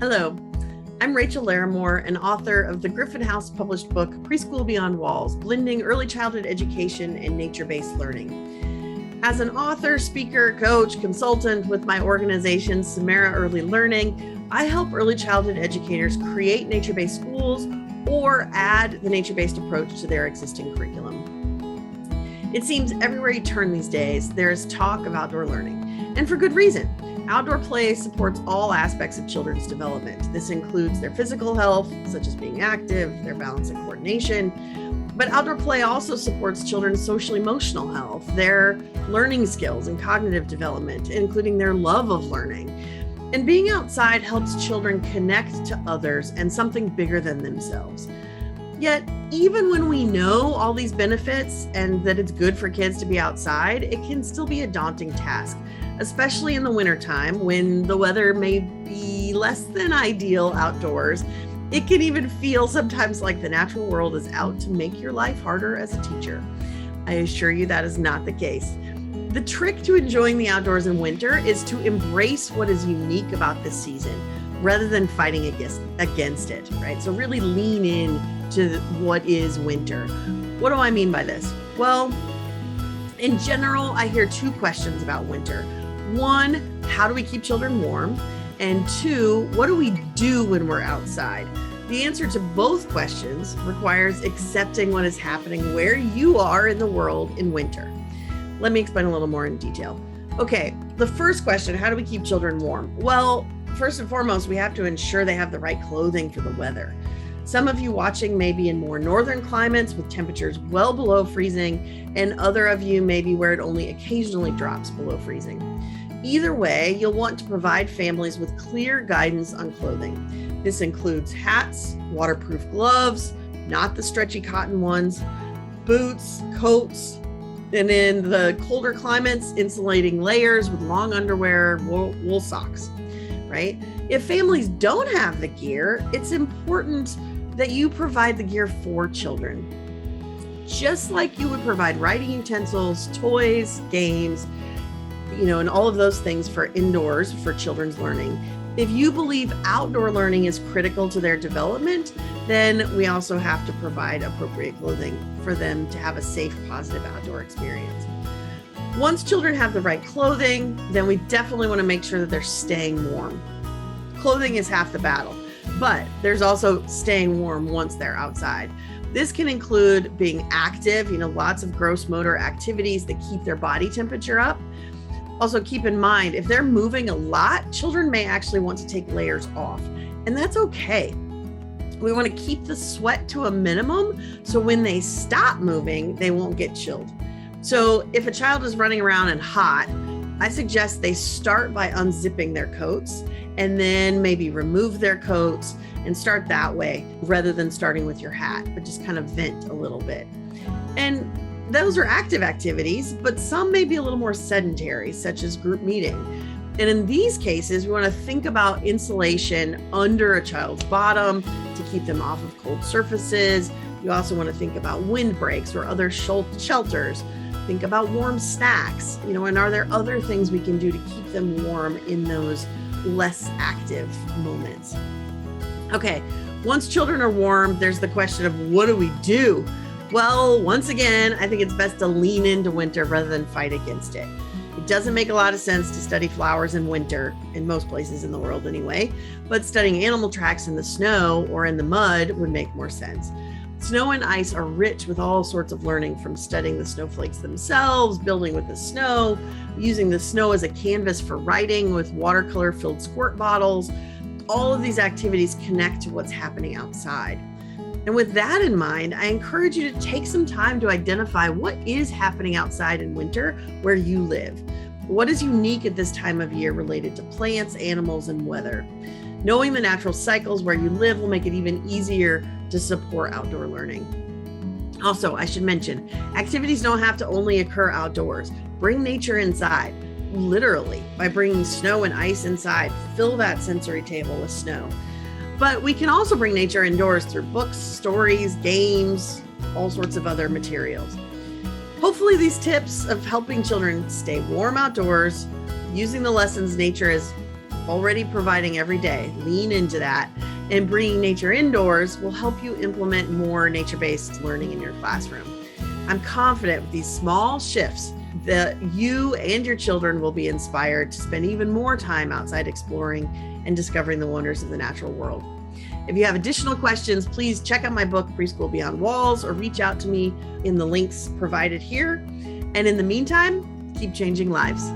Hello, I'm Rachel Larimore, an author of the Griffin House published book, Preschool Beyond Walls, blending early childhood education and nature-based learning. As an author, speaker, coach, consultant with my organization, Samara Early Learning, I help early childhood educators create nature-based schools or add the nature-based approach to their existing curriculum. It seems everywhere you turn these days, there is talk of outdoor learning, and for good reason. Outdoor play supports all aspects of children's development. This includes their physical health, such as being active, their balance and coordination. But outdoor play also supports children's social-emotional health, their learning skills and cognitive development, including their love of learning. And being outside helps children connect to others and something bigger than themselves. Yet, even when we know all these benefits and that it's good for kids to be outside, it can still be a daunting task, especially in the wintertime when the weather may be less than ideal outdoors. It can even feel sometimes like the natural world is out to make your life harder as a teacher. I assure you that is not the case. The trick to enjoying the outdoors in winter is to embrace what is unique about this season rather than fighting against it, right? So really lean in to what is winter. What do I mean by this? Well, in general, I hear two questions about winter. One, how do we keep children warm? And two, what do we do when we're outside? The answer to both questions requires accepting what is happening where you are in the world in winter. Let me explain a little more in detail. Okay, the first question, how do we keep children warm? Well, first and foremost, we have to ensure they have the right clothing for the weather. Some of you watching may be in more northern climates with temperatures well below freezing, and other of you may be where it only occasionally drops below freezing. Either way, you'll want to provide families with clear guidance on clothing. This includes hats, waterproof gloves, not the stretchy cotton ones, boots, coats, and in the colder climates, insulating layers with long underwear, wool socks, right? If families don't have the gear, it's important that you provide the gear for children. Just like you would provide writing utensils, toys, games, and all of those things for indoors for children's learning. If you believe outdoor learning is critical to their development, then we also have to provide appropriate clothing for them to have a safe, positive outdoor experience. Once children have the right clothing, then we definitely want to make sure that they're staying warm. Clothing is half the battle, but there's also staying warm once they're outside. This can include being active, lots of gross motor activities that keep their body temperature up. Also, keep in mind, if they're moving a lot, children may actually want to take layers off, and that's okay. We want to keep the sweat to a minimum, so when they stop moving, they won't get chilled. So if a child is running around and hot, I suggest they start by unzipping their coats and then maybe remove their coats and start that way rather than starting with your hat, but just kind of vent a little bit. And those are active activities, but some may be a little more sedentary, such as group meeting. And in these cases, we want to think about insulation under a child's bottom to keep them off of cold surfaces. You also want to think about windbreaks or other shelters. Think about warm snacks, and are there other things we can do to keep them warm in those less active moments? Okay, once children are warm, there's the question of what do we do? Well, once again, I think it's best to lean into winter rather than fight against it. It doesn't make a lot of sense to study flowers in winter, in most places in the world anyway, but studying animal tracks in the snow or in the mud would make more sense. Snow and ice are rich with all sorts of learning, from studying the snowflakes themselves, building with the snow, using the snow as a canvas for writing with watercolor-filled squirt bottles. All of these activities connect to what's happening outside. And with that in mind, I encourage you to take some time to identify what is happening outside in winter where you live. What is unique at this time of year related to plants, animals, and weather? Knowing the natural cycles where you live will make it even easier to support outdoor learning. Also, I should mention, activities don't have to only occur outdoors. Bring nature inside, literally, by bringing snow and ice inside. Fill that sensory table with snow. But we can also bring nature indoors through books, stories, games, all sorts of other materials. Hopefully these tips of helping children stay warm outdoors, using the lessons nature has already providing every day. Lean into that. And bringing nature indoors will help you implement more nature-based learning in your classroom. I'm confident with these small shifts that you and your children will be inspired to spend even more time outside exploring and discovering the wonders of the natural world. If you have additional questions, please check out my book, Preschool Beyond Walls, or reach out to me in the links provided here. And in the meantime, keep changing lives.